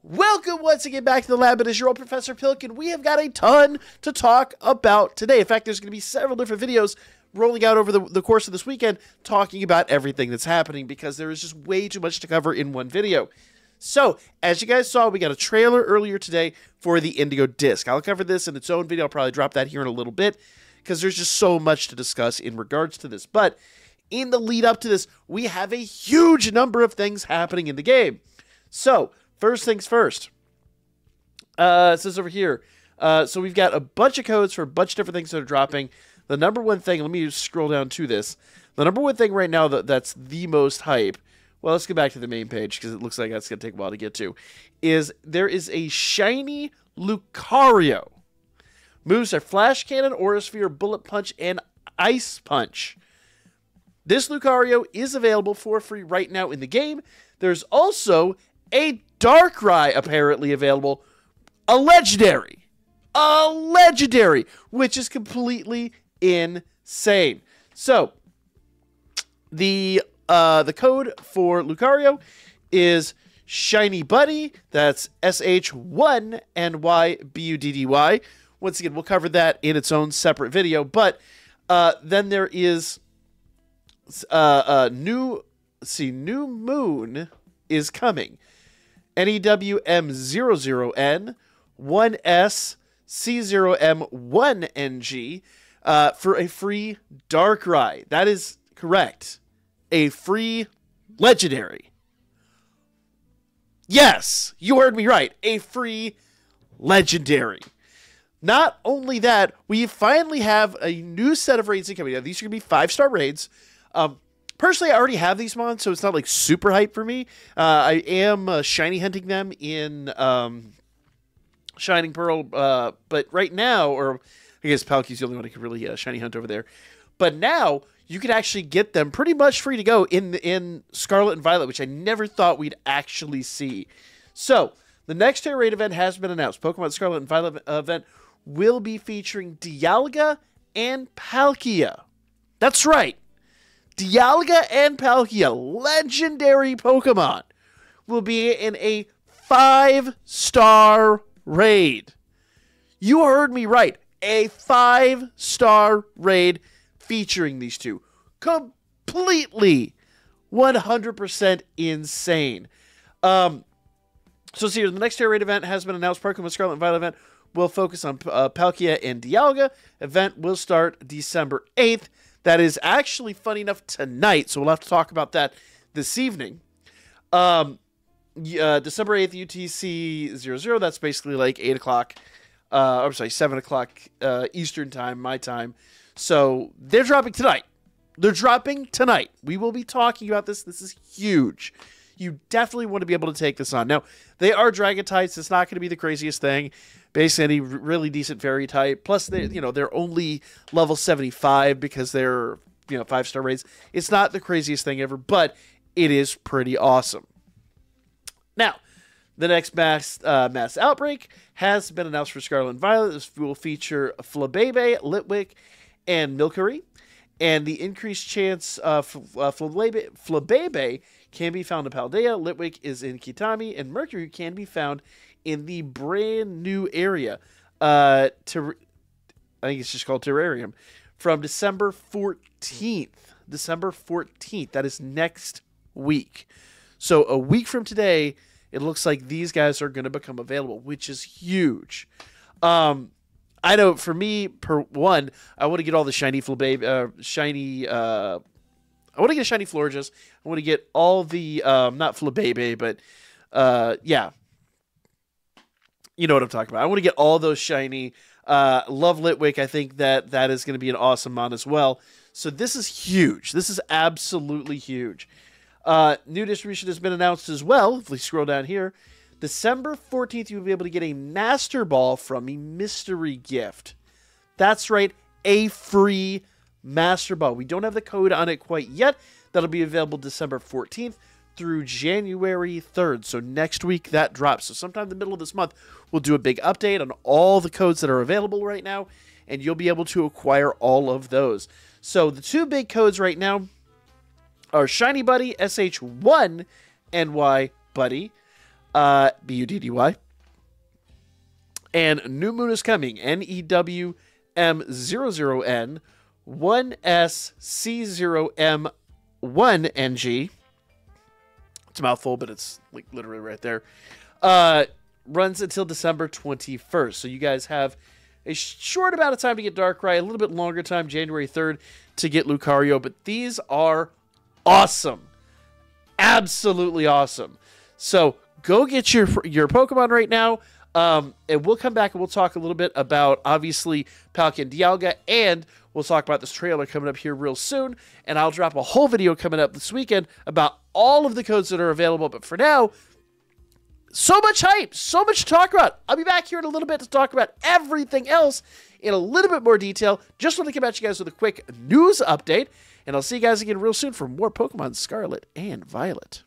Welcome once again back to the lab. It is your old Professor Pilk, and we have got a ton to talk about today. In fact, there's going to be several different videos rolling out over the course of this weekend talking about everything that's happening because there is just way too much to cover in one video. So, as you guys saw, we got a trailer earlier today for the Indigo Disk. I'll cover this in its own video. I'll probably drop that here in a little bit because there's just so much to discuss in regards to this. But in the lead up to this, we have a huge number of things happening in the game. So, first things first. It says over here. So we've got a bunch of codes for a bunch of different things that are dropping. The number one thing, let me just scroll down to this. The number one thing right now that's the most hype, well, let's go back to the main page because it looks like that's going to take a while to get to, is there is a shiny Lucario. Moves are Flash Cannon, Aura Sphere, Bullet Punch, and Ice Punch. This Lucario is available for free right now in the game. There's also a Darkrai apparently available. A legendary, which is completely insane. So, the code for Lucario is Shiny Buddy. That's SH1NYBUDDY. Once again, we'll cover that in its own separate video. But then there is New Moon is coming. NEWM00N 1SC0M1NG for a free Darkrai. That is correct. A free legendary. Yes, you heard me right. A free legendary. Not only that, we finally have a new set of raids coming out. These are going to be 5-star raids. Personally, I already have these mons, so it's not like super hype for me. I am shiny hunting them in Shining Pearl, but right now, or I guess Palkia's the only one who can really shiny hunt over there. But now you can actually get them pretty much free to go in Scarlet and Violet, which I never thought we'd actually see. So the next tier raid event has been announced. Pokemon Scarlet and Violet event will be featuring Dialga and Palkia. That's right. Dialga and Palkia, legendary Pokemon, will be in a 5-star raid. You heard me right. A 5-star raid featuring these two. Completely 100% insane. So see here, the next tier raid event has been announced. Pokemon Scarlet and Violet event will focus on Palkia and Dialga. Event will start December 8th. That is actually, funny enough, tonight, so we'll have to talk about that this evening. December 8th, UTC 00, that's basically like 8 o'clock, I'm sorry, 7 o'clock Eastern time, my time. So, they're dropping tonight. They're dropping tonight. We will be talking about this. This is huge. You definitely want to be able to take this on. Now, they are Dragon types. It's not going to be the craziest thing. Basically, any really decent fairy type. Plus, they're only level 75 because they're 5-star raids. It's not the craziest thing ever, but it is pretty awesome. Now, the next mass outbreak has been announced for Scarlet and Violet. This will feature Flabebe, Litwick, and Milcery. And the increased chance of Flabebe can be found in Paldea, Litwick is in Kitami, and Mercury can be found in the brand new area. I think it's just called Terrarium. From December 14th. December 14th. That is next week. So a week from today, it looks like these guys are going to become available, which is huge. I know for me, per one, I want to get all the shiny Flabebe, I want to get a shiny Florges. I want to get all the, not Flabebe, but, yeah. You know what I'm talking about. I want to get all those shiny. Love Litwick. I think that is going to be an awesome mon as well. So this is huge. This is absolutely huge. New distribution has been announced as well. If we scroll down here, December 14th, you'll be able to get a Master Ball from a mystery gift. That's right, a free Master Ball. We don't have the code on it quite yet. That'll be available December 14th through January 3rd. So next week that drops. So sometime in the middle of this month, we'll do a big update on all the codes that are available right now, and you'll be able to acquire all of those. So the two big codes right now are Shiny Buddy, SH1NY Buddy, Buddy. And New Moon is coming, NEWM00N 1SC0M1NG. It's a mouthful, but it's like literally right there. Runs until December 21st. So you guys have a short amount of time to get Darkrai, a little bit longer time, January 3rd, to get Lucario. But these are awesome. Absolutely awesome. So go get your Pokemon right now. And we'll come back and we'll talk a little bit about, obviously, Palkia Dialga, and we'll talk about this trailer coming up here real soon, and I'll drop a whole video coming up this weekend about all of the codes that are available. But for now, so much hype, so much to talk about. I'll be back here in a little bit to talk about everything else in a little bit more detail. Just want to come at you guys with a quick news update, and I'll see you guys again real soon for more Pokemon Scarlet and Violet.